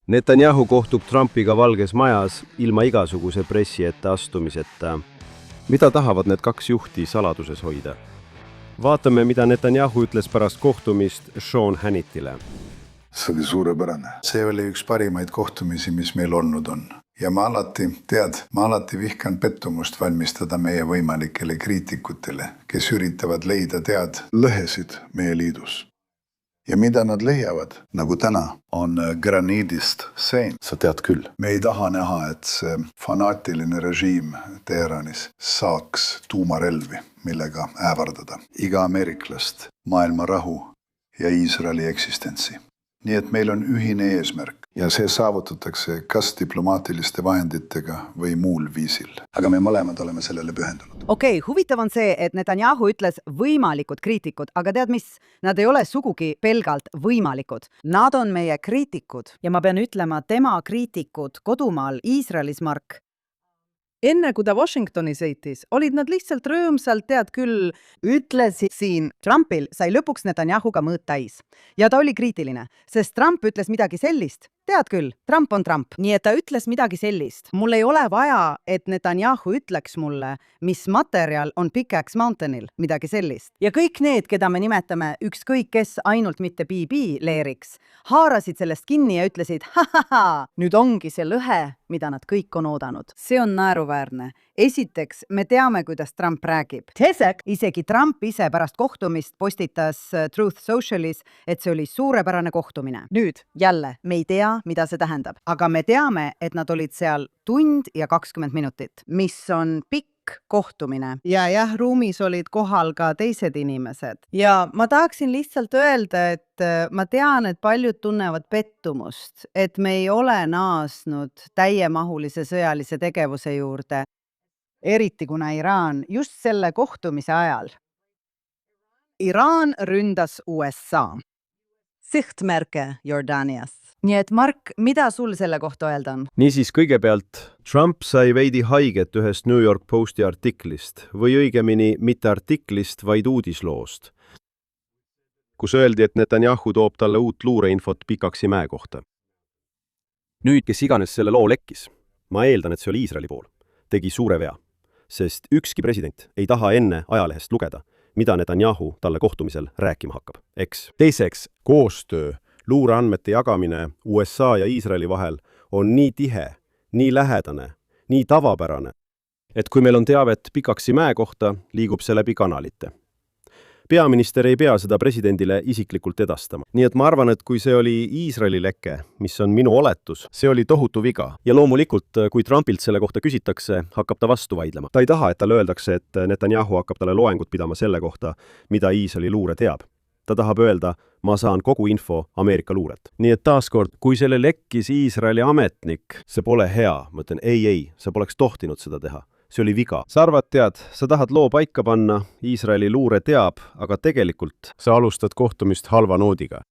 Netanyahu kohtub Trumpiga Valges Majas ilma igasuguse pressi ette astumiseta. Mida tahavad need kaks juhti saladuses hoida? Vaatame, mida Netanyahu ütles pärast kohtumist Sean Hannitile. See oli suurepärane. See oli üks parimaid kohtumisi, mis meil olnud on. Ja ma alati vihkan pettumust valmistada meie võimalikele kriitikutele, kes üritavad leida lõhesid meie liidus. Ja mida nad leiavad, nagu täna, on graniidist sein. Sa tead küll. Me ei taha näha, et see fanaatiline režiim Teheranis saaks tuumarelvi, millega ähvardada iga ameeriklast, maailma rahu ja Iisraeli eksistentsi. Nii et meil on ühine eesmärk ja see saavutatakse kas diplomaatiliste vahenditega või muul viisil. Aga me mõlemad oleme sellele pühendunud. Okei, huvitav on see, et Netanyahu ütles võimalikud kriitikud, aga tead mis? Nad ei ole sugugi pelgalt võimalikud. Nad on meie kriitikud. Ja ma pean ütlema, tema kriitikud kodumaal Iisraelis, Mark. Enne kui ta Washingtoni sõitis, olid nad lihtsalt rõõmsalt, tead küll, ütlesid siin. Trumpil sai lõpuks Netanyahuga mõõt täis. Ja ta oli kriitiline, sest Trump ütles midagi sellist. Tead küll, Trump on Trump. Nii et ta ütles midagi sellist. Mul ei ole vaja, et Netanyahu ütleks mulle, mis materjal on Pickaxe Mountainil, midagi sellist. Ja kõik need, keda me nimetame ükskõik kes ainult mitte BB leeriks, haarasid sellest kinni ja ütlesid, nüüd ongi see lõhe, mida nad kõik on oodanud. See on naeruväärne. Esiteks, me teame, kuidas Trump räägib. Isegi Trump ise pärast kohtumist postitas Truth Socialis, et see oli suurepärane kohtumine. Nüüd, jälle, me ei tea, mida see tähendab. Aga me teame, et nad olid seal 1 tund ja 20 minutit, mis on pikk kohtumine. Ja ruumis olid kohal ka teised inimesed. Ja ma tahaksin lihtsalt öelda, et ma tean, et paljud tunnevad pettumust, et me ei ole naasnud täiemahulise sõjalise tegevuse juurde, eriti kuna Iraan just selle kohtumise ajal. Iraan ründas USA. Sihtmärke Jordaanias. Nii et Mark, mida sul selle kohta öelda on? Niisiis kõigepealt, Trump sai veidi haiget ühest New York Posti artiklist, või õigemini mitte artiklist, vaid uudisloost, kus öeldi, et Netanyahu toob talle uut luureinfot Pickaxe'i mäe kohta. Nüüd, kes iganes selle loo lekkis, ma eeldan, et see oli Iisraeli pool, tegi suure vea, sest ükski president ei taha enne ajalehest lugeda, mida Netanyahu talle kohtumisel rääkima hakkab, eks. Teiseks, koostöö, luureandmete jagamine USA ja Iisraeli vahel on nii tihe, nii lähedane, nii tavapärane, et kui meil on teavet Pickaxe'i mäe kohta, liigub see läbi kanalite. Peaminister ei pea seda presidendile isiklikult edastama. Nii et ma arvan, et kui see oli Iisraeli leke, mis on minu oletus, see oli tohutu viga. Ja loomulikult, kui Trumpilt selle kohta küsitakse, hakkab ta vastu vaidlema. Ta ei taha, et talle öeldakse, et Netanyahu hakkab talle loengut pidama selle kohta, mida Iisraeli luure teab. Ta tahab öelda, ma saan kogu info Ameerika luurelt. Nii et taaskord, kui selle lekkis Iisraeli ametnik, see pole hea. Ma ütlen, ei, sa poleks tohtinud seda teha. See oli viga. Sa arvad, tead, sa tahad loo paika panna, Iisraeli luure teab, aga tegelikult sa alustad kohtumist halva noodiga.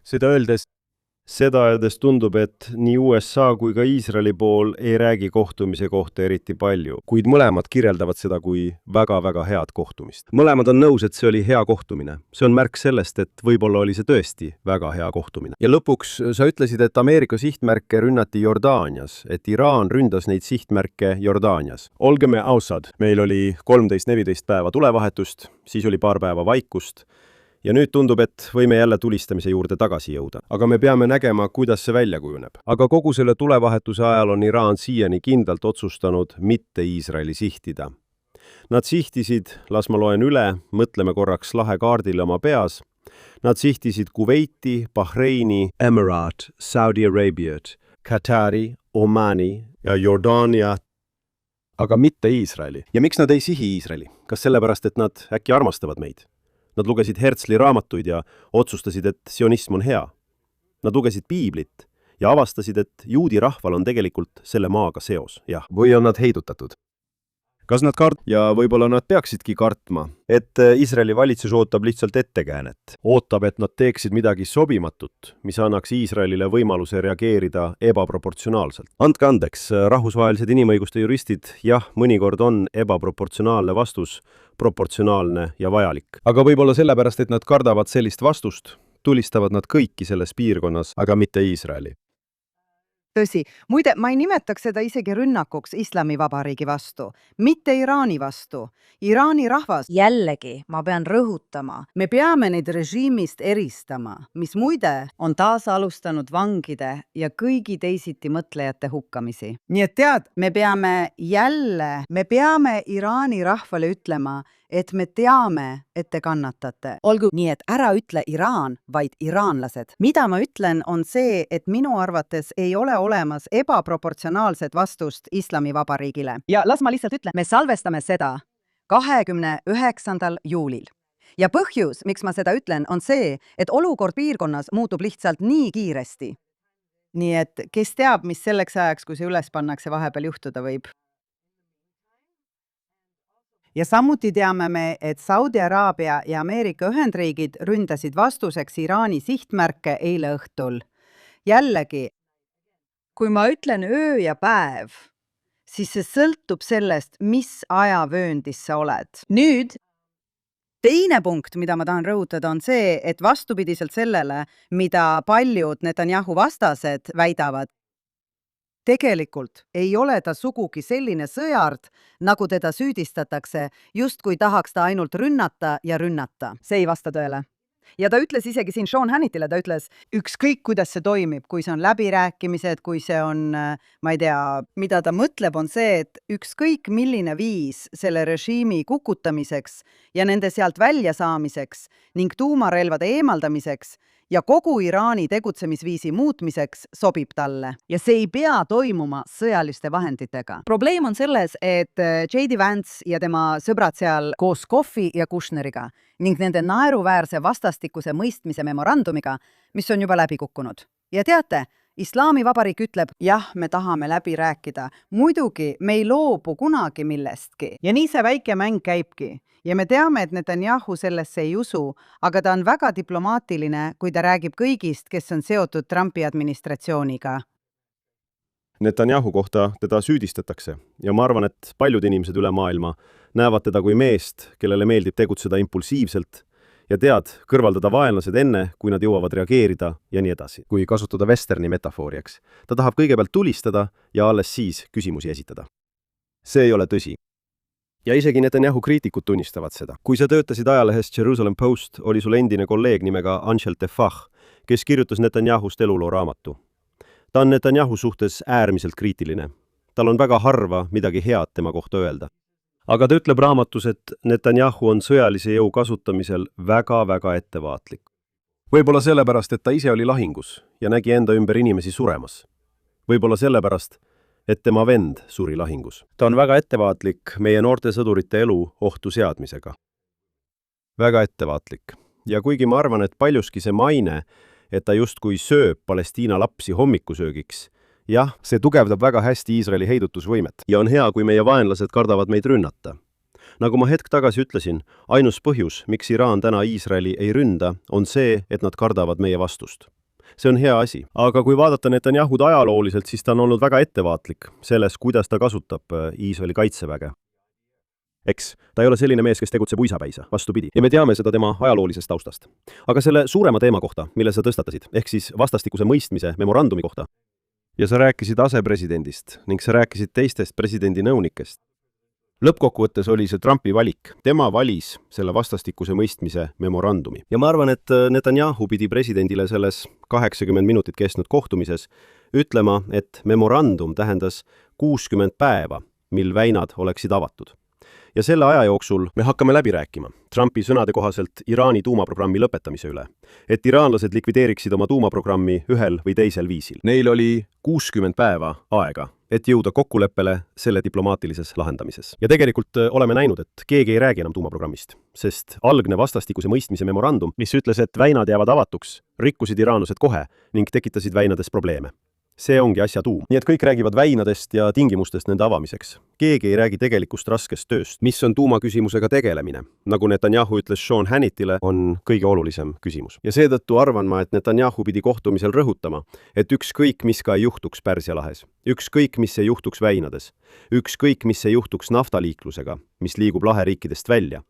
Seda öeldes tundub, et nii USA kui ka Iisraeli pool ei räägi kohtumise kohta eriti palju, kuid mõlemad kirjeldavad seda kui väga-väga head kohtumist. Mõlemad on nõus, et see oli hea kohtumine. See on märk sellest, et võib-olla oli see tõesti väga hea kohtumine. Ja lõpuks sa ütlesid, et Ameerika sihtmärke rünnati Jordaanias, et Iraan ründas neid sihtmärke Jordaanias. Olgeme ausad, meil oli 13-14 päeva tulevahetust, siis oli paar päeva vaikust, ja nüüd tundub, et võime jälle tulistamise juurde tagasi jõuda. Aga me peame nägema, kuidas see välja kujuneb. Aga kogu selle tulevahetuse ajal on Iraan siiani kindlalt otsustanud mitte Iisraeli sihtida. Nad sihtisid, las ma loen üle, mõtleme korraks lahekaardile oma peas, nad sihtisid Kuveiti, Bahreini, Emirat, Saudi Arabiat, Katari, Omani ja Jordaania, aga mitte Iisraeli. Ja miks nad ei sihi Iisraeli? Kas sellepärast, et nad äkki armastavad meid? Nad lugesid Herzli raamatuid ja otsustasid, et sionism on hea. Nad lugesid piiblit ja avastasid, et juudi rahval on tegelikult selle maaga seos. Jah. Või on nad heidutatud? Kas nad ja võib-olla nad peaksidki kartma, et Iisraeli valitsus ootab lihtsalt ettekäänet. Ootab, et nad teeksid midagi sobimatut, mis annaks Iisraelile võimaluse reageerida ebaproportsionaalselt. Andke andeks, rahvusvahelised inimõiguste juristid, jah, mõnikord on ebaproportsionaalne vastus proportsionaalne ja vajalik. Aga võib-olla sellepärast, et nad kardavad sellist vastust, tulistavad nad kõiki selles piirkonnas, aga mitte Iisraeli. Tõsi, muide, ma ei nimetaks seda isegi rünnakuks Islamivabariigi vastu, mitte Iraani vastu. Iraani rahvas, Jällegi, ma pean rõhutama, me peame neid režiimist eristama, mis muide on taas alustanud vangide ja kõigi teisiti mõtlejate hukkamisi. Nii et tead, me peame Iraani rahvale ütlema, et me teame, et te kannatate. Olgu, nii et ära ütle Iraan, vaid iraanlased. Mida ma ütlen, on see, et minu arvates ei ole olemas ebaproportsionaalset vastust Islamivabariigile. Ja las ma lihtsalt ütlen, me salvestame seda 29. juulil. Ja põhjus, miks ma seda ütlen, on see, et olukord piirkonnas muutub lihtsalt nii kiiresti. Nii et kes teab, mis selleks ajaks, kui see üles pannakse, vahepeal juhtuda võib. Ja samuti teame me, et Saudi Araabia ja Ameerika Ühendriigid ründasid vastuseks Iraani sihtmärke eile õhtul. Jällegi, kui ma ütlen öö ja päev, siis see sõltub sellest, mis ajavööndis sa oled. Nüüd, teine punkt, mida ma tahan rõhutada, on see, et vastupidiselt sellele, mida paljud Netanyahu vastased väidavad, tegelikult ei ole ta sugugi selline sõjard, nagu teda süüdistatakse, justkui tahaks ta ainult rünnata ja rünnata. See ei vasta tõele. Ja ta ütles isegi siin Sean Hannitile, ta ütles, ükskõik kuidas see toimib, kui see on läbirääkimised, kui see on, ma ei tea, mida ta mõtleb, on see, et ükskõik milline viis selle režiimi kukutamiseks ja nende sealt välja saamiseks ning tuumarelvade eemaldamiseks ja kogu Iraani tegutsemisviisi muutmiseks sobib talle. Ja see ei pea toimuma sõjaliste vahenditega. Probleem on selles, et J.D. Vance ja tema sõbrad seal koos Koffi ja Kushneriga ning nende naeruväärse vastastikuse mõistmise memorandumiga, mis on juba läbi kukkunud. Ja teate, Islamivabariik ütleb, jah, me tahame läbi rääkida. Muidugi, me ei loobu kunagi millestki. Ja nii see väike mäng käibki. Ja me teame, et Netanyahu sellesse ei usu, aga ta on väga diplomaatiline, kui ta räägib kõigist, kes on seotud Trumpi administratsiooniga. Netanyahu kohta teda süüdistatakse ja ma arvan, et paljud inimesed üle maailma näevad teda kui meest, kellele meeldib tegutseda impulsiivselt ja tead, kõrvaldada vaenlased enne, kui nad jõuavad reageerida ja nii edasi. Kui kasutada westerni metafooriaks, ta tahab kõigepealt tulistada ja alles siis küsimusi esitada. See ei ole tõsi. Ja isegi Netanyahu kriitikud tunnistavad seda. Kui sa töötasid ajalehes Jerusalem Post, oli sul endine kolleeg nimega Angel Tefah, kes kirjutas Netanyahust eluloo raamatu. Ta on Netanyahu suhtes äärmiselt kriitiline. Tal on väga harva midagi head tema kohta öelda. Aga ta ütleb raamatus, et Netanyahu on sõjalise jõu kasutamisel väga-väga ettevaatlik. Võib-olla sellepärast, et ta ise oli lahingus ja nägi enda ümber inimesi suremas. Võib-olla sellepärast, et tema vend suri lahingus. Ta on väga ettevaatlik meie noorte sõdurite elu ohtu seadmisega. Väga ettevaatlik. Ja kuigi ma arvan, et paljuski see maine, et ta justkui sööb Palestiina lapsi hommikusöögiks, jah, see tugevdab väga hästi Iisraeli heidutusvõimet. Ja on hea, kui meie vaenlased kardavad meid rünnata. Nagu ma hetk tagasi ütlesin, ainus põhjus, miks Iraan täna Iisraeli ei ründa, on see, et nad kardavad meie vastust. See on hea asi. Aga kui vaadata Netanyahud ajalooliselt, siis ta on olnud väga ettevaatlik selles, kuidas ta kasutab Iisraeli kaitseväge. Eks, ta ei ole selline mees, kes tegutseb uisapäisa, vastupidi. Ja me teame seda tema ajaloolisest taustast. Aga selle suurema teema kohta, mille sa tõstatasid, ehk siis vastastikuse mõistmise memorandumi kohta. Ja sa rääkisid asepresidendist ning sa rääkisid teistest presidendi nõunikest. Lõppkokkuvõttes oli see Trumpi valik. Tema valis selle vastastikuse mõistmise memorandumi. Ja ma arvan, et Netanyahu pidi presidendile selles 80 minutit kestnud kohtumises ütlema, et memorandum tähendas 60 päeva, mil väinad oleksid avatud. Ja selle aja jooksul me hakkame läbi rääkima Trumpi sõnade kohaselt Iraani tuumaprogrammi lõpetamise üle, et iraanlased likvideeriksid oma tuumaprogrammi ühel või teisel viisil. Neil oli 60 päeva aega, et jõuda kokkuleppele selle diplomaatilises lahendamises. Ja tegelikult oleme näinud, et keegi ei räägi enam tuumaprogrammist, sest algne vastastikuse mõistmise memorandum, mis ütles, et väinad jäävad avatuks, rikkusid iraanlased kohe ning tekitasid väinades probleeme. See ongi asja tuum. Nii et kõik räägivad väinadest ja tingimustest nende avamiseks. Keegi ei räägi tegelikust raskest tööst, mis on tuumaküsimusega tegelemine. Nagu Netanyahu ütles Sean Hannitile, on kõige olulisem küsimus. Ja seetõttu arvan ma, et Netanyahu pidi kohtumisel rõhutama, et ükskõik mis ka ei juhtuks Pärsia lahes, ükskõik mis ei juhtuks väinades, ükskõik mis ei juhtuks naftaliiklusega, mis liigub laheriikidest välja.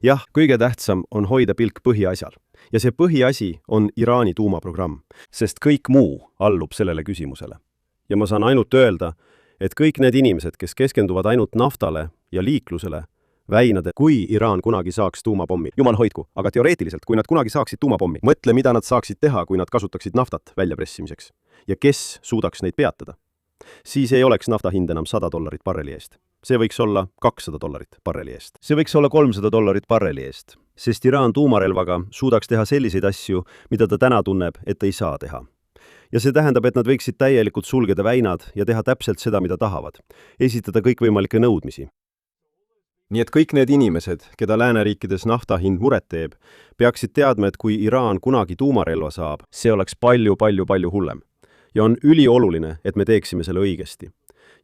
Jah, kõige tähtsam on hoida pilk põhiasjal. Ja see põhiasi on Iraani tuumaprogramm, sest kõik muu allub sellele küsimusele. ja ma saan ainult öelda, et kõik need inimesed, kes keskenduvad ainult naftale ja liiklusele, väinade, kui Iraan kunagi saaks tuumapommi. Jumal hoidku, aga teoreetiliselt, kui nad kunagi saaksid tuumapommi, mõtle, mida nad saaksid teha, kui nad kasutaksid naftat väljapressimiseks. Ja kes suudaks neid peatada? Siis ei oleks nafta hind enam $100 barreli eest. See võiks olla $200 barreli eest. See võiks olla $300 barreli eest, sest Iraan tuumarelvaga suudaks teha selliseid asju, mida ta täna tunneb, et ei saa teha. Ja see tähendab, et nad võiksid täielikult sulgeda väinad ja teha täpselt seda, mida tahavad. Esitada kõikvõimalikke nõudmisi. Nii et kõik need inimesed, keda lääneriikides nafta hind muret teeb, peaksid teadma, et kui Iraan kunagi tuumarelva saab, see oleks palju hullem. Ja on ülioluline, et me teeksime selle õigesti.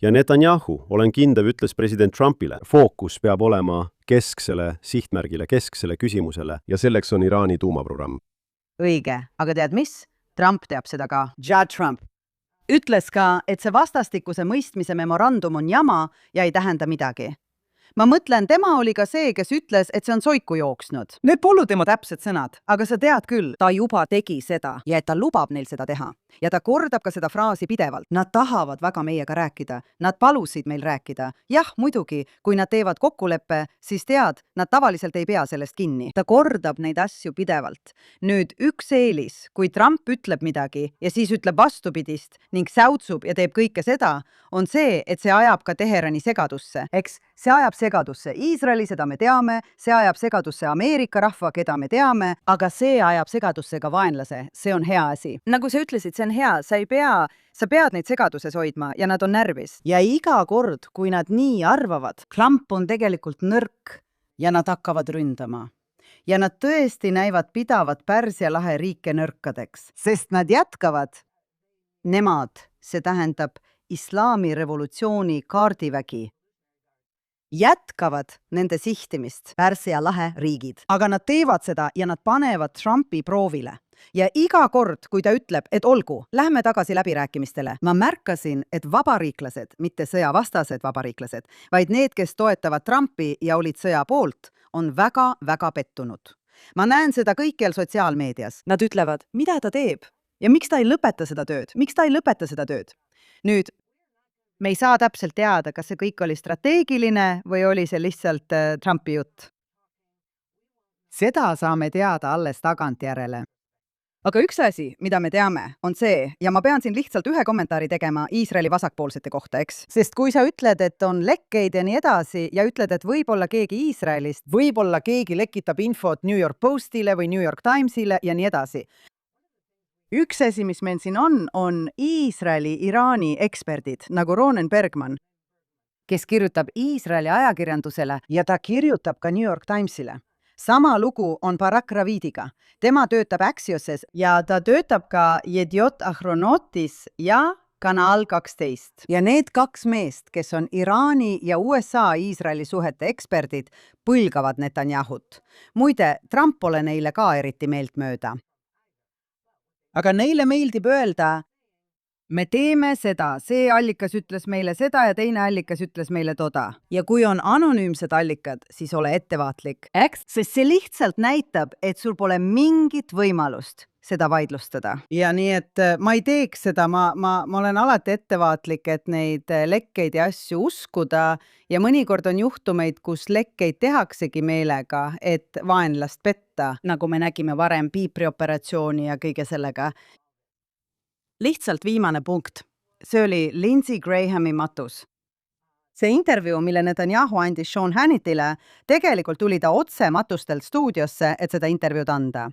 Ja Netanyahu, olen kindel, ütles president Trumpile, fookus peab olema kesksele sihtmärgile, kesksele küsimusele ja selleks on Iraani tuumaprogramm. Õige, aga tead mis? Trump teab seda ka. Judd Trump ütles ka, et see vastastikuse mõistmise memorandum on jama ja ei tähenda midagi. Ma mõtlen, tema oli ka see, kes ütles, et see on soiku jooksnud. Need polnud tema täpsed sõnad, aga sa tead küll, ta juba tegi seda ja et ta lubab neil seda teha. Ja ta kordab ka seda fraasi pidevalt. Nad tahavad väga meiega rääkida. Nad palusid meil rääkida. Jah, muidugi, kui nad teevad kokkuleppe, siis tead, nad tavaliselt ei pea sellest kinni. Ta kordab neid asju pidevalt. Nüüd üks eelis, kui Trump ütleb midagi ja siis ütleb vastupidist ning säutsub ja teeb kõike seda, on see, et see ajab ka Teherani segadusse. Eks see ajab segadusse Iisraeli, seda me teame, see ajab segadusse Ameerika rahva, keda me teame, aga see ajab segadusse ka vaenlase. See on hea asi. Nagu sa ütlesid, see on hea, sa pead neid segaduses hoidma ja nad on närvis. Ja iga kord, kui nad nii arvavad, Trump on tegelikult nõrk ja nad hakkavad ründama. Ja nad tõesti näivad pidavat Pärsia lahe riike nõrkadeks, sest nad jätkavad. Nemad, see tähendab islami revolutsiooni kaardivägi, jätkavad nende sihtimist Pärsia lahe riigid. Aga nad teevad seda ja nad panevad Trumpi proovile. Ja iga kord, kui ta ütleb, et olgu, lähme tagasi läbirääkimistele, ma märkasin, et vabariiklased, mitte sõjavastased vabariiklased, vaid need, kes toetavad Trumpi ja olid sõja poolt, on väga pettunud. Ma näen seda kõikjal sotsiaalmeedias. Nad ütlevad, mida ta teeb ja miks ta ei lõpeta seda tööd? Miks ta ei lõpeta seda tööd? Nüüd, me ei saa täpselt teada, kas see kõik oli strateegiline või oli see lihtsalt Trumpi jutt. Seda saame teada alles tagantjärele. Aga üks asi, mida me teame, on see, ja ma pean siin lihtsalt ühe kommentaari tegema Iisraeli vasakpoolsete kohta, eks? Sest kui sa ütled, et on lekkeid ja nii edasi ja ütled, et võib-olla keegi Iisraelist, võib-olla keegi lekitab infot New York Postile või New York Timesile ja nii edasi. Üks asi, mis meil siin on Iisraeli-Iraani eksperdid, nagu Ronen Bergman, kes kirjutab Iisraeli ajakirjandusele ja ta kirjutab ka New York Timesile. Sama lugu on Barak Ravidiga. Tema töötab Axioses ja ta töötab ka Yediot Ahronotis ja Kanal 12. Ja need kaks meest, kes on Iraani ja USA-Iisraeli suhete eksperdid, põlgavad Netanyahut. Muide, Trump pole neile ka eriti meeltmööda. Aga neile meeldib öelda, me teeme seda, see allikas ütles meile seda ja teine allikas ütles meile toda. Ja kui on anonüümsed allikad, siis ole ettevaatlik. Sest see lihtsalt näitab, et sul pole mingit võimalust seda vaidlustada. Ja nii, et ma ei teeks seda, ma olen alati ettevaatlik, et neid lekkeid ja asju uskuda ja mõnikord on juhtumeid, kus lekkeid tehaksegi meelega, et vaenlast petta, nagu me nägime varem piiprioperatsiooni ja kõige sellega. Lihtsalt viimane punkt. See oli Lindsey Grahami matus. See intervjuu, mille Netanyahu andis Sean Hannitile, tegelikult tuli ta otse matustelt stuudiosse, et seda intervjuud anda.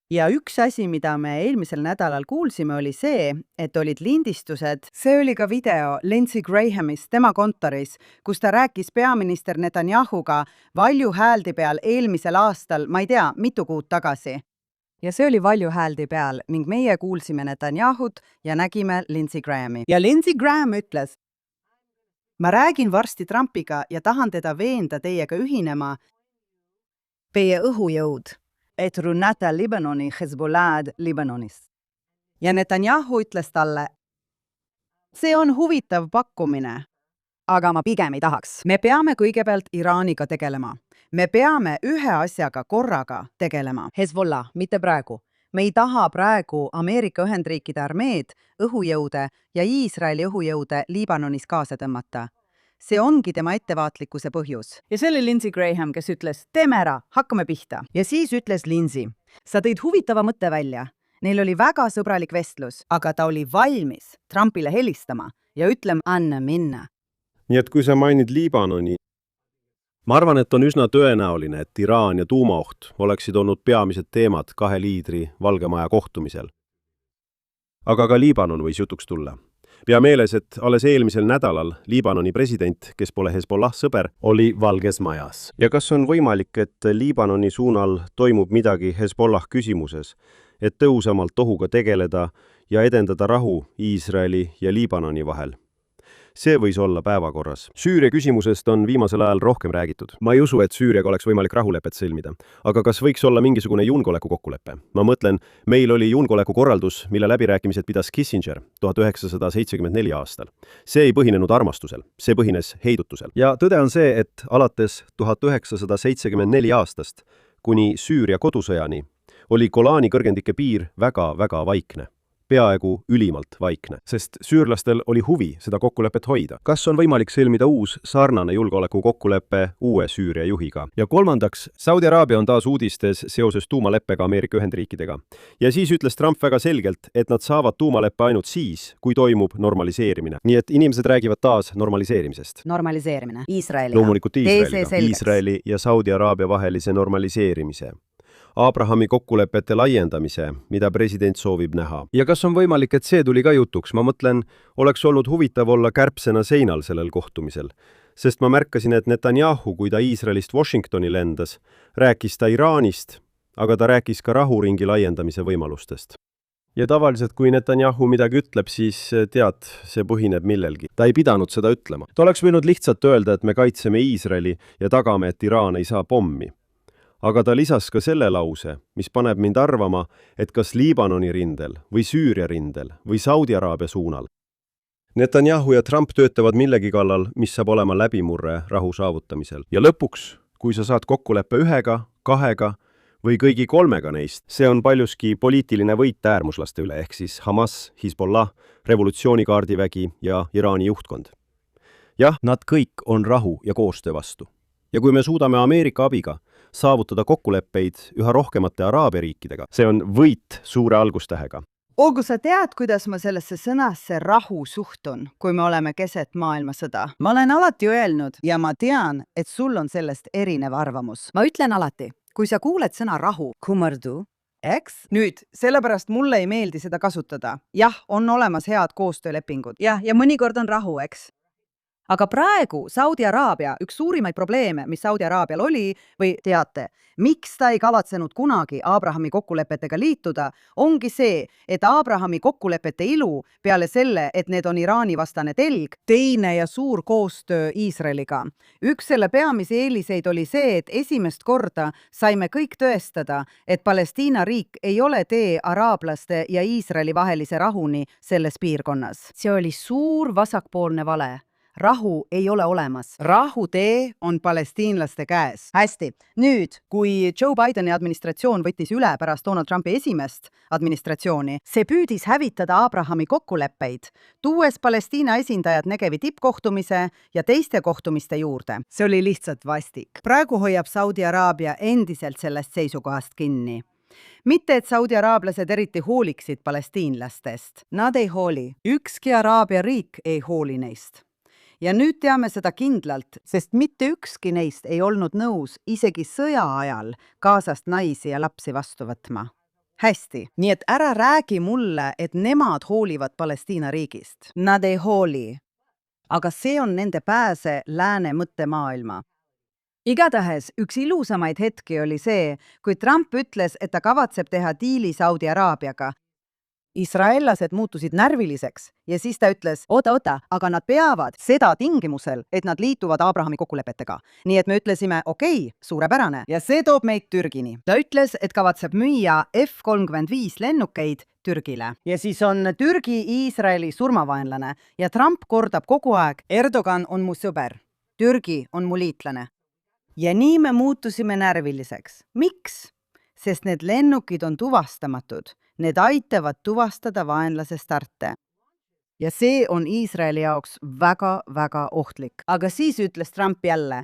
Ja üks asi, mida me eelmisel nädalal kuulsime, oli see, et olid lindistused. See oli ka video Lindsey Grahamist tema kontoris, kus ta rääkis peaminister Netanyahuga valju hääldi peal eelmisel aastal, ma ei tea, mitu kuud tagasi. Ja see oli valju hääldi peal ning meie kuulsime Netanyahut ja nägime Lindsey Grahami. Ja Lindsey Graham ütles, ma räägin varsti Trumpiga ja tahan teda veenda teiega ühinema. Teie õhujõud, et rünnata Libanoni Hezbollah'd Libanonis. Ja Netanyahu ütles talle, see on huvitav pakkumine, aga ma pigem ei tahaks. Me peame kõigepealt Iraaniga tegelema. Me peame ühe asjaga korraga tegelema. Hezbollah, mitte praegu. me ei taha praegu Ameerika Ühendriikide armeed, õhujõude ja Iisraeli õhujõude Liibanonis kaasa tõmmata. See ongi tema ettevaatlikkuse põhjus. Ja see oli Lindsey Graham, kes ütles, teeme ära, hakkame pihta. Ja siis ütles Lindsey, sa tõid huvitava mõtte välja. Neil oli väga sõbralik vestlus, aga ta oli valmis Trumpile helistama ja ütlema, anna minna. nii et kui sa mainid Liibanoni, ma arvan, et on üsna tõenäoline, et Iraan ja tuumaoht oleksid olnud peamised teemad kahe liidri Valge Maja kohtumisel. Aga ka Liibanon võis jutuks tulla. Pea meeles, et alles eelmisel nädalal Liibanoni president, kes pole Hezbollah sõber, oli Valges Majas. Ja kas on võimalik, et Liibanoni suunal toimub midagi Hezbollah küsimuses, et tõhusamalt ohuga tegeleda ja edendada rahu Iisraeli ja Liibanoni vahel? See võis olla päevakorras. Süüria küsimusest on viimasel ajal rohkem räägitud. Ma ei usu, et Süüriaga oleks võimalik rahulepet sõlmida. Aga kas võiks olla mingisugune julgeolekukokkulepe? Ma mõtlen, meil oli julgeolekukorraldus, mille läbirääkimised pidas Kissinger 1974 aastal. See ei põhinenud armastusel, see põhines heidutusel. Ja tõde on see, et alates 1974 aastast kuni Süüria kodusõjani oli Golani kõrgendike piir väga-väga vaikne. Peaaegu ülimalt vaikne, sest süürlastel oli huvi seda kokkulepet hoida. Kas on võimalik sõlmida uus sarnane julgeolekukokkulepe uue Süüria juhiga? Ja kolmandaks, Saudi Araabia on taas uudistes seoses tuumaleppega Ameerika Ühendriikidega. Ja siis ütles Trump väga selgelt, et nad saavad tuumaleppe ainult siis, kui toimub normaliseerimine. Nii et inimesed räägivad taas normaliseerimisest. Normaliseerimine. Iisraeli. Loomulikult Iisraeli ja Saudi Araabia vahelise normaliseerimise. Abrahami kokkulepete laiendamise, mida president soovib näha. Ja kas on võimalik, et see tuli ka jutuks? Ma mõtlen, oleks olnud huvitav olla kärbsena seinal sellel kohtumisel, sest ma märkasin, et Netanyahu, kui ta Iisraelist Washingtoni lendas, rääkis ta Iraanist, aga ta rääkis ka rahuringi laiendamise võimalustest. Ja tavaliselt, kui Netanyahu midagi ütleb, siis tead, see põhineb millelgi. Ta ei pidanud seda ütlema. Ta oleks võinud lihtsalt öelda, et me kaitseme Iisraeli ja tagame, et Iraan ei saa pommi. Aga ta lisas ka selle lause, mis paneb mind arvama, et kas Liibanoni rindel või Süüria rindel või Saudi Araabia suunal. Netanyahu ja Trump töötavad millegi kallal, mis saab olema läbimurre rahu saavutamisel. Ja lõpuks, kui sa saad kokkuleppe ühega, kahega või kõigi kolmega neist, see on paljuski poliitiline võit äärmuslaste üle, ehk siis Hamas, Hezbollah, revolutsioonikaardivägi ja Iraani juhtkond. Jah, nad kõik on rahu ja koostöö vastu. Ja kui me suudame Ameerika abiga saavutada kokkuleppeid üha rohkemate Araabia riikidega, see on võit suure algustähega. Olgu sa tead, kuidas ma sellesse sõnasse rahu suhtun, kui me oleme keset maailmasõda? Ma olen alati öelnud ja ma tean, et sul on sellest erinev arvamus. Ma ütlen alati, kui sa kuuled sõna rahu, kummardu, Eks? Nüüd, sellepärast mulle ei meeldi seda kasutada. Jah, on olemas head koostöölepingud. Ja mõnikord on rahu, eks? Aga praegu Saudi Araabia, üks suurimaid probleeme, mis Saudi Araabial oli, või teate, miks ta ei kavatsenud kunagi Abrahami kokkulepetega liituda, ongi see, et Abrahami kokkulepete ilu peale selle, et need on Iraani vastane telg, teine ja suur koostöö Iisraeliga. Üks selle peamisi eeliseid oli see, et esimest korda saime kõik tõestada, et Palestiina riik ei ole tee araablaste ja Iisraeli vahelise rahuni selles piirkonnas. see oli suur vasakpoolne vale. Rahu ei ole olemas. Rahutee on palestiinlaste käes. Hästi. Nüüd, kui Joe Bideni administratsioon võttis üle pärast Donald Trumpi esimest administratsiooni, see püüdis hävitada Abrahami kokkuleppeid, tuues Palestiina esindajad Negevi tippkohtumise ja teiste kohtumiste juurde. See oli lihtsalt vastik. Praegu hoiab Saudi Araabia endiselt sellest seisukohast kinni. Mitte, et Saudi araablased eriti hooliksid palestiinlastest. Nad ei hooli. Ükski Araabia riik ei hooli neist. Ja nüüd teame seda kindlalt, sest mitte ükski neist ei olnud nõus isegi sõja ajal Gazast naisi ja lapsi vastu võtma. Hästi, nii et ära räägi mulle, et nemad hoolivad Palestiina riigist. Nad ei hooli. Aga see on nende pääse lääne mõttemaailma. Igatahes üks ilusamaid hetki oli see, kui Trump ütles, et ta kavatseb teha diili Saudi Araabiaga. Israellased muutusid närviliseks ja siis ta ütles, oota, aga nad peavad seda tingimusel, et nad liituvad Abrahami kokkulepetega. Nii et me ütlesime, okei, suurepärane. Ja see toob meid Türgini. Ta ütles, et kavatseb müüa F-35 lennukeid Türgile. Ja siis on Türgi Iisraeli surmavaenlane ja Trump kordab kogu aeg, Erdogan on mu sõber, Türgi on mu liitlane. Ja nii me muutusime närviliseks. Miks? sest need lennukid on tuvastamatud. Need aitavad tuvastada vaenlase starte. Ja see on Iisraeli jaoks väga ohtlik. Aga siis ütles Trump jälle.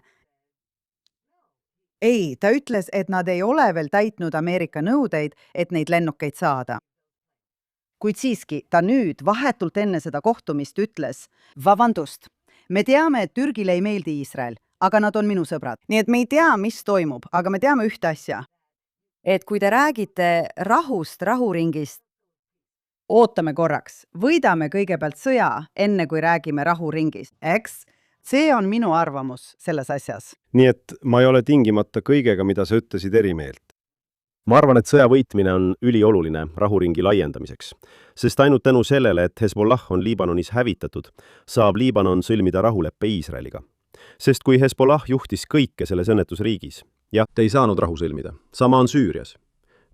Ei, ta ütles, et nad ei ole veel täitnud Ameerika nõudeid, et neid lennukeid saada. Kuid siiski, ta nüüd vahetult enne seda kohtumist ütles, vabandust, me teame, et Türgile ei meeldi Iisrael, aga nad on minu sõbrad. Nii et me ei tea, mis toimub, aga me teame ühte asja. Et kui te räägite rahust, rahuringist, ootame korraks, võidame kõigepealt sõja, enne kui räägime rahuringist, eks? See on minu arvamus selles asjas. Nii et ma ei ole tingimata kõigega, mida sa ütlesid eri meelt. Ma arvan, et sõja võitmine on ülioluline rahuringi laiendamiseks, sest ainult tänu sellele, et Hezbollah on Liibanonis hävitatud, saab Liibanon sõlmida rahuleppe Iisraeliga. Sest kui Hezbollah juhtis kõike selles õnnetusriigis, jah, te ei saanud rahu sõlmida. Sama on Süürias.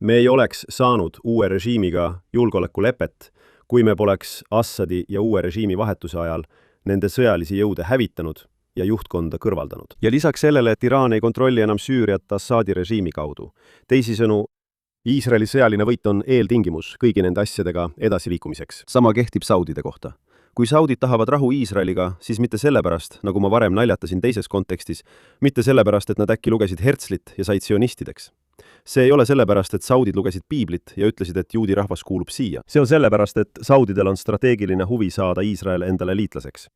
Me ei oleks saanud uue režiimiga julgeolekulepet, kui me poleks Assadi ja uue režiimi vahetuse ajal nende sõjalisi jõude hävitanud ja juhtkonda kõrvaldanud. Ja lisaks sellele, et Iraan ei kontrolli enam Süüriat Assadi režiimi kaudu. Teisisõnu, Iisraeli sõjaline võit on eeltingimus kõigi nende asjadega edasiliikumiseks. Sama kehtib saudide kohta. Kui saudid tahavad rahu Iisraeliga, siis mitte sellepärast, nagu ma varem naljatasin teises kontekstis, mitte sellepärast, et nad äkki lugesid Herzlit ja said sionistideks. See ei ole sellepärast, et saudid lugesid piiblit ja ütlesid, et juudi rahvas kuulub siia. See on sellepärast, et saudidel on strateegiline huvi saada Iisrael endale liitlaseks.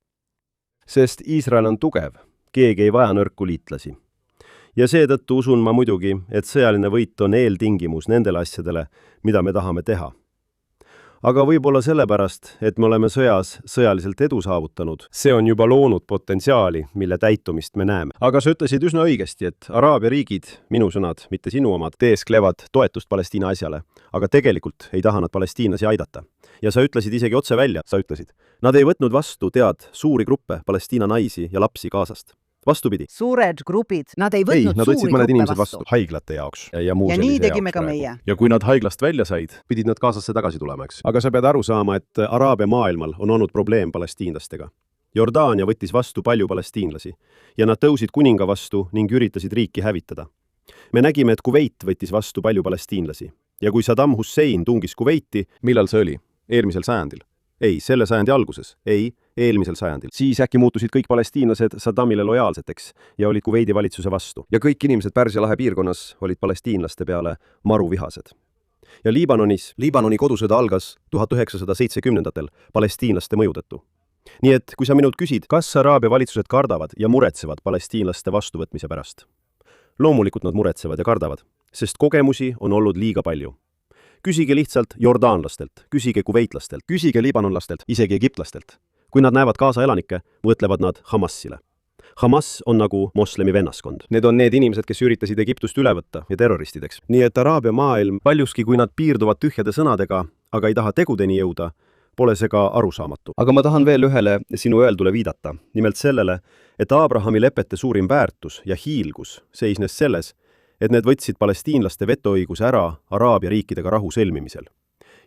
Sest Iisrael on tugev, keegi ei vaja nõrku liitlasi. Ja seetõttu usun ma muidugi, et sõjaline võit on eeltingimus nendele asjadele, mida me tahame teha. Aga võib-olla sellepärast, et me oleme sõjas sõjaliselt edu saavutanud, see on juba loonud potentsiaali, mille täitumist me näeme. Aga sa ütlesid üsna õigesti, et Araabia riigid, minu sõnad, mitte sinu omad, teesklevad toetust Palestiina asjale, aga tegelikult ei taha nad palestiinlasi aidata. Ja sa ütlesid isegi otse välja, sa ütlesid, nad ei võtnud vastu, suuri gruppe Palestiina naisi ja lapsi Gazast. Vastupidi. Suured grupid, nad ei võtnud nad suuri mõned gruppe inimesed vastu. haiglate jaoks ja muu Ja nii tegime ka meie. Ja kui nad haiglast välja said, pidid nad Gazasse tagasi tulemaks. Aga sa pead aru saama, et Araabia maailmal on olnud probleem palestiinlastega. Jordaania võttis vastu palju palestiinlasi ja nad tõusid kuninga vastu ning üritasid riiki hävitada. Me nägime, et Kuveit võttis vastu palju palestiinlasi ja kui Saddam Hussein tungis Kuveiti, millal see oli? Eelmisel sajandil. Ei, selle sajandi alguses. Ei, eelmisel sajandil. Siis äkki muutusid kõik palestiinlased Saddamile lojaalseteks ja olid Kuveidi valitsuse vastu. Ja kõik inimesed Pärsia lahe piirkonnas olid palestiinlaste peale maruvihased. Ja Liibanoni kodusõda algas 1970-ndatel palestiinlaste mõju tõttu. Nii et kui sa minult küsid, kas Araabia valitsused kardavad ja muretsevad palestiinlaste vastuvõtmise pärast? Loomulikult nad muretsevad ja kardavad, sest kogemusi on olnud liiga palju. Küsige lihtsalt jordaanlastelt, küsige kuveitlastelt, küsige liibanonlastelt, isegi egiptlastelt. Kui nad näevad Gaza elanikke, mõtlevad nad Hamasile. Hamas on nagu moslemi vennaskond. Need on need inimesed, kes üritasid Egiptust üle võtta ja terroristideks. Nii et Araabia maailm, paljuski kui nad piirduvad tühjade sõnadega, aga ei taha tegudeni jõuda, pole see ka arusaamatu. Aga ma tahan veel ühele sinu öeldule viidata. Nimelt sellele, et Abrahami lepete suurim väärtus ja hiilgus seisnes selles, et need võtsid palestiinlaste vetoõiguse ära Araabia riikidega rahu sõlmimisel.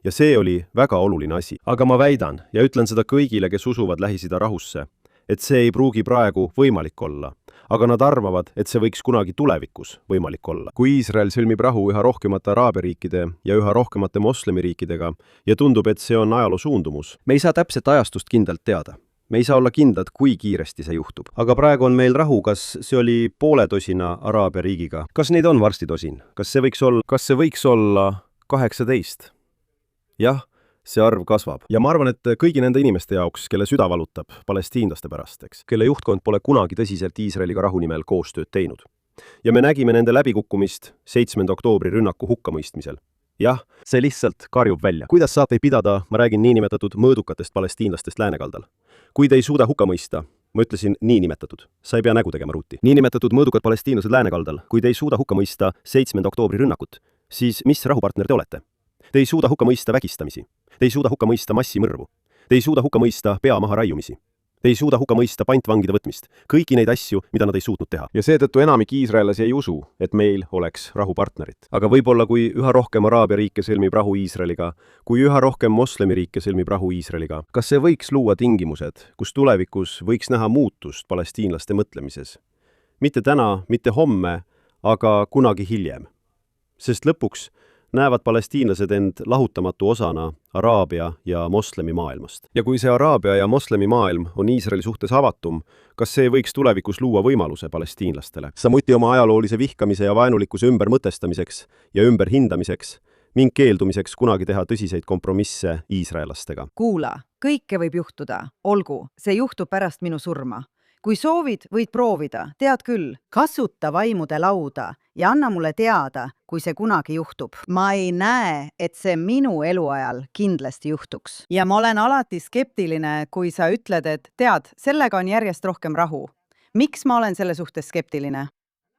Ja see oli väga oluline asi. Aga ma väidan ja ütlen seda kõigile, kes usuvad Lähis-Ida rahusse, et see ei pruugi praegu võimalik olla, aga nad arvavad, et see võiks kunagi tulevikus võimalik olla. Kui Iisrael sõlmib rahu üha rohkemate Araabia riikide ja üha rohkemate moslemiriikidega ja tundub, et see on ajaloo suundumus, me ei saa täpset ajastust kindlalt teada. Me ei saa olla kindlad, kui kiiresti see juhtub. Aga praegu on meil rahu, kas see oli poole tosina Araabia riigiga? Kas neid on varsti tosin? Kas see võiks olla 18? Jah, see arv kasvab. Ja ma arvan, et kõigi nende inimeste jaoks, kelle süda valutab palestiinlaste pärast, kelle juhtkond pole kunagi tõsiselt Iisraeliga rahu nimel koostööd teinud. Ja me nägime nende läbikukkumist 7. oktoobri rünnaku hukkamõistmisel. Jah, see lihtsalt karjub välja. Kuidas saate pidada, ma räägin niinimetatud mõõdukatest palestiinlastest läänekaldal? Kui te ei suuda hukka mõista, ma ütlesin niinimetatud, sa ei pea nägu tegema ruuti. Niinimetatud mõõdukad palestiinlased läänekaldal, kui te ei suuda hukka mõista 7. oktoobri rünnakut, siis mis rahupartner te olete? Te ei suuda hukka mõista vägistamisi. Te ei suuda hukka mõista massimõrvu. Te ei suuda hukka mõista pea maha raiumisi. Te ei suuda hukka mõista pantvangide võtmist. Kõiki neid asju, mida nad ei suutnud teha. Ja seetõttu enamik iisraellasi ei usu, et meil oleks rahupartnerit. Aga võib-olla kui üha rohkem Araabia riike sõlmib rahu Iisraeliga, kui üha rohkem moslemiriike sõlmib rahu Iisraeliga, kas see võiks luua tingimused, kus tulevikus võiks näha muutust palestiinlaste mõtlemises? Mitte täna, mitte homme, aga kunagi hiljem. sest lõpuks näevad palestiinlased end lahutamatu osana araabia ja moslemi maailmast. Ja kui see araabia ja moslemi maailm on Iisraeli suhtes avatum, kas see võiks tulevikus luua võimaluse palestiinlastele? Samuti oma ajaloolise vihkamise ja vaenulikkuse ümbermõtestamiseks ja ümberhindamiseks ning keeldumiseks kunagi teha tõsiseid kompromisse iisraelastega. Kuula, kõike võib juhtuda. Olgu, see juhtub pärast minu surma. Kui soovid, võid proovida, tead küll, kasuta vaimude lauda ja anna mulle teada, kui see kunagi juhtub. Ma ei näe, et see minu eluajal kindlasti juhtuks. Ja ma olen alati skeptiline, kui sa ütled, et tead, sellega on järjest rohkem rahu. Miks ma olen selle suhtes skeptiline?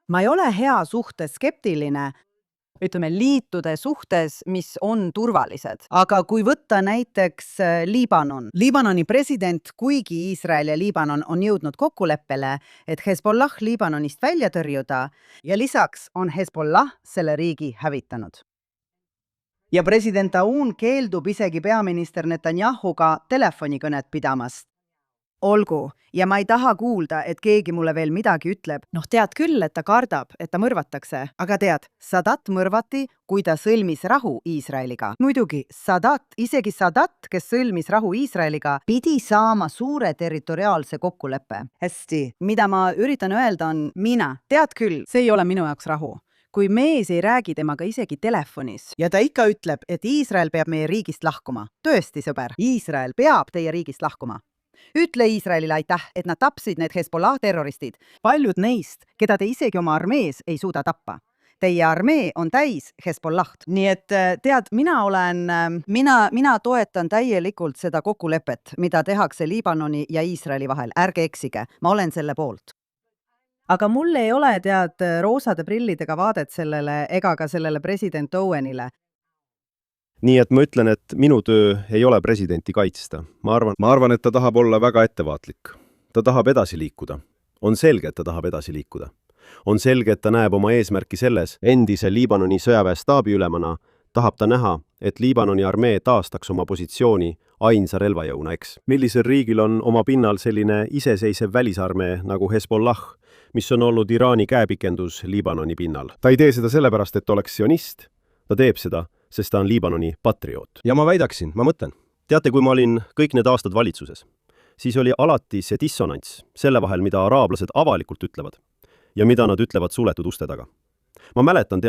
Ma ei ole hea suhtes skeptiline, ütleme liitude suhtes, mis on turvalised. Aga kui võtta näiteks Liibanon. Liibanoni president, kuigi Iisrael ja Liibanon on jõudnud kokkuleppele, et Hezbollah Liibanonist välja tõrjuda ja lisaks on Hezbollah selle riigi hävitanud. Ja president Aoun keeldub isegi peaminister Netanyahuga telefonikõnet pidamast. Olgu, ja ma ei taha kuulda, et keegi mulle veel midagi ütleb. Tead küll, et ta kardab, et ta mõrvatakse. Aga tead, Sadat mõrvati, kui ta sõlmis rahu Iisraeliga. Muidugi, isegi Sadat, kes sõlmis rahu Iisraeliga, pidi saama suure territoriaalse kokkuleppe. Hästi, mida ma üritan öelda on tead küll, see ei ole minu jaoks rahu. Kui mees ei räägi temaga isegi telefonis ja ta ikka ütleb, et Iisrael peab meie riigist lahkuma. Tõesti, sõber, Iisrael peab teie riigist lahkuma. Ütle Iisraelile aitäh, et nad tapsid need Hezbollah terroristid. Paljud neist, keda te isegi oma armees ei suuda tappa. Teie armee on täis Hezbollaht. Nii et tead, mina toetan täielikult seda kokkulepet, mida tehakse Liibanoni ja Iisraeli vahel. Ärge eksige, ma olen selle poolt. Aga mul ei ole roosade prillidega vaadet sellele ega ka sellele president Owenile. Nii et ma ütlen, et minu töö ei ole presidenti kaitsta. Ma arvan, et ta tahab olla väga ettevaatlik. Ta tahab edasi liikuda. On selge, et ta tahab edasi liikuda. On selge, et ta näeb oma eesmärki selles, endise Liibanoni sõjaväe staabiülemana tahab ta näha, et Liibanoni armee taastaks oma positsiooni ainsa relvajõuna, eks. Millisel riigil on oma pinnal selline iseseisev välisarmee nagu Hezbollah, mis on olnud Iraani käepikendus Liibanoni pinnal. Ta ei tee seda sellepärast, et oleks sionist. Ta teeb seda, sest ta on Liibanoni patrioot. Ja ma mõtlen. Teate, kui ma olin kõik need aastad valitsuses, siis oli alati see dissonants selle vahel, mida araablased avalikult ütlevad ja mida nad ütlevad suletud uste taga. Ma mäletan,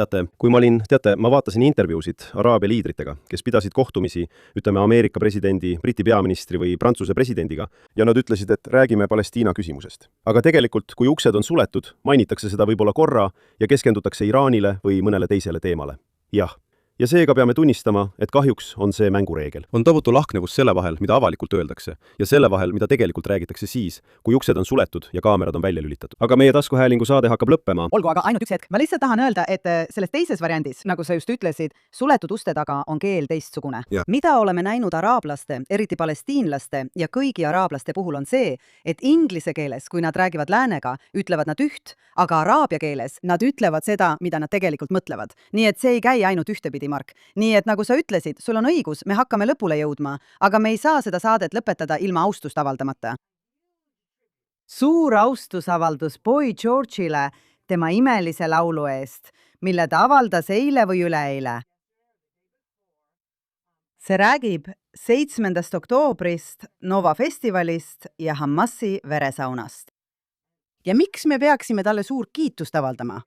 ma vaatasin intervjuusid araabia liidritega, kes pidasid kohtumisi, ütleme Ameerika presidendi, Briti peaministri või Prantsuse presidendiga, ja nad ütlesid, et räägime Palestiina küsimusest. Aga tegelikult, kui uksed on suletud, mainitakse seda võib-olla korra ja keskendutakse Iraanile või mõnele teisele teemale. Jah. Ja seega peame tunnistama, et kahjuks on see mängureegel. On tohutu lahknevus selle vahel, mida avalikult öeldakse, ja selle vahel, mida tegelikult räägitakse siis, kui uksed on suletud ja kaamerad on välja lülitatud. Aga meie taskuhäälingu saade hakkab lõppema. Olgu, aga ainult üks hetk. Ma lihtsalt tahan öelda, et selles teises variandis, nagu sa just ütlesid, suletud uste taga on keel teistsugune. Ja. Mida oleme näinud araablaste, eriti palestiinlaste ja kõigi araablaste puhul on see, et inglise keeles, kui nad räägivad läänega, ütlevad nad üht, aga araabia keeles nad ütlevad seda, mida nad tegelikult mõtlevad. Nii et see ei käi ainult ühtepidi, Mark. Nii et nagu sa ütlesid, sul on õigus, me hakkame lõpule jõudma, aga me ei saa seda saadet lõpetada ilma austust avaldamata. Suur austusavaldus Boy George'ile tema imelise laulu eest, mille ta avaldas eile või üleeile. See räägib 7. oktoobrist, Nova festivalist ja Hamasi veresaunast. Ja miks me peaksime talle suurt kiitust avaldama?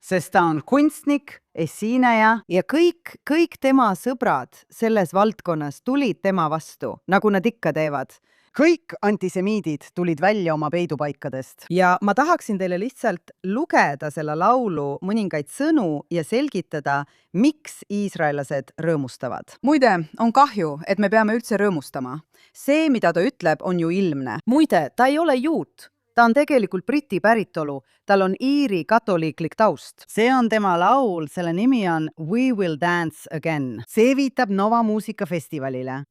Sest ta on kunstnik, esineja ja kõik tema sõbrad selles valdkonnas tulid tema vastu, nagu nad ikka teevad. Kõik antisemiidid tulid välja oma peidupaikadest. Ja ma tahaksin teile lihtsalt lugeda selle laulu mõningaid sõnu ja selgitada, miks iisraelased rõõmustavad. Muide, on kahju, et me peame üldse rõõmustama. See, mida ta ütleb, on ju ilmne. Muide, ta ei ole juut. Ta on tegelikult Briti päritolu, tal on Iiri katoliiklik taust. See on tema laul, selle nimi on We Will Dance Again. See viitab Nova muusikafestivalile.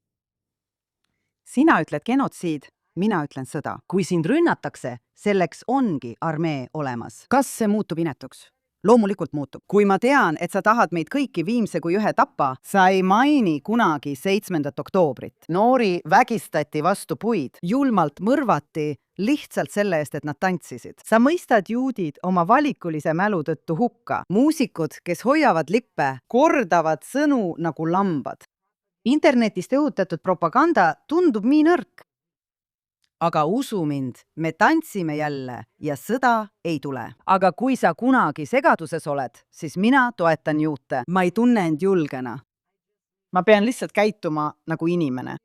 Sina ütled genotsiid, mina ütlen sõda. Kui sind rünnatakse, selleks ongi armee olemas. Kas see muutub inetuks? loomulikult muutub. Kui ma tean, et sa tahad meid kõiki viimse kui ühe tappa, sa ei maini kunagi 7. oktoobrit. Noori vägistati vastu puid, julmalt mõrvati lihtsalt selle eest, et nad tantsisid. Sa mõistad juudid oma valikulise mälu tõttu hukka. Muusikud, kes hoiavad lippe, kordavad sõnu nagu lambad. Internetist õhutatud propaganda tundub nii nõrk. Aga usu mind, me tantsime jälle ja sõda ei tule. Aga kui sa kunagi segaduses oled, siis mina toetan juute. Ma ei tunne end julgena. Ma pean lihtsalt käituma nagu inimene.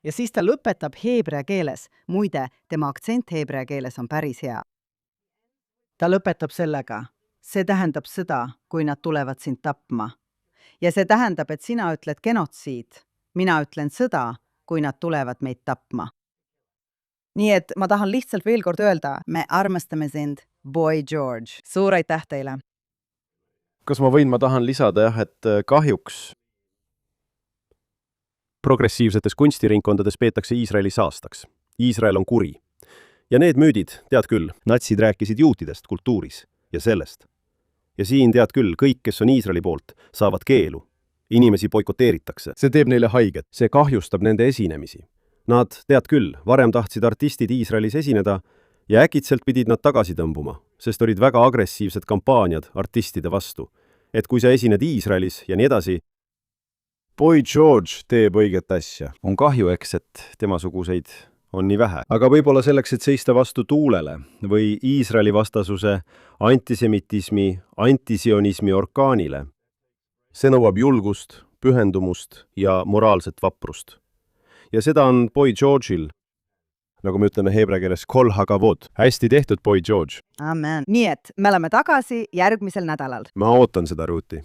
Ja siis ta lõpetab heebrea keeles. Muide, tema aktsent heebrea keeles on päris hea. Ta lõpetab sellega. See tähendab sõda, kui nad tulevad sind tapma. Ja see tähendab, et sina ütled genotsiid. Mina ütlen sõda, kui nad tulevad meid tapma. Nii et ma tahan lihtsalt veel kord öelda, me armastame sind, Boy George. Suur aitäh teile! Kas ma tahan lisada jah, et kahjuks progressiivsetes kunstiringkondades peetakse Iisraeli saastaks. Iisrael on kuri. Ja need müüdid, tead küll, natsid rääkisid juutidest kultuuris ja sellest. Ja siin tead küll, kõik, kes on Iisraeli poolt, saavad keelu. Inimesi boikoteeritakse. See teeb neile haiget. See kahjustab nende esinemisi. Nad, tead küll, varem tahtsid artistid Iisraelis esineda ja äkitselt pidid nad tagasi tõmbuma, sest olid väga agressiivsed kampaaniad artistide vastu. Et kui sa esined Iisraelis ja nii edasi, Boy George teeb õiget asja. On kahju, eks, et temasuguseid on nii vähe. Aga võib-olla selleks, et seista vastu tuulele või Iisraeli vastasuse antisemitismi, antisionismi orkaanile. See nõuab julgust, pühendumust ja moraalset vaprust. Ja seda on Boy George'il, nagu me ütleme heebrea keeles, kol hagavod. Hästi tehtud, Boy George. Amen. Nii et me oleme tagasi järgmisel nädalal. Ma ootan seda, Ruuti.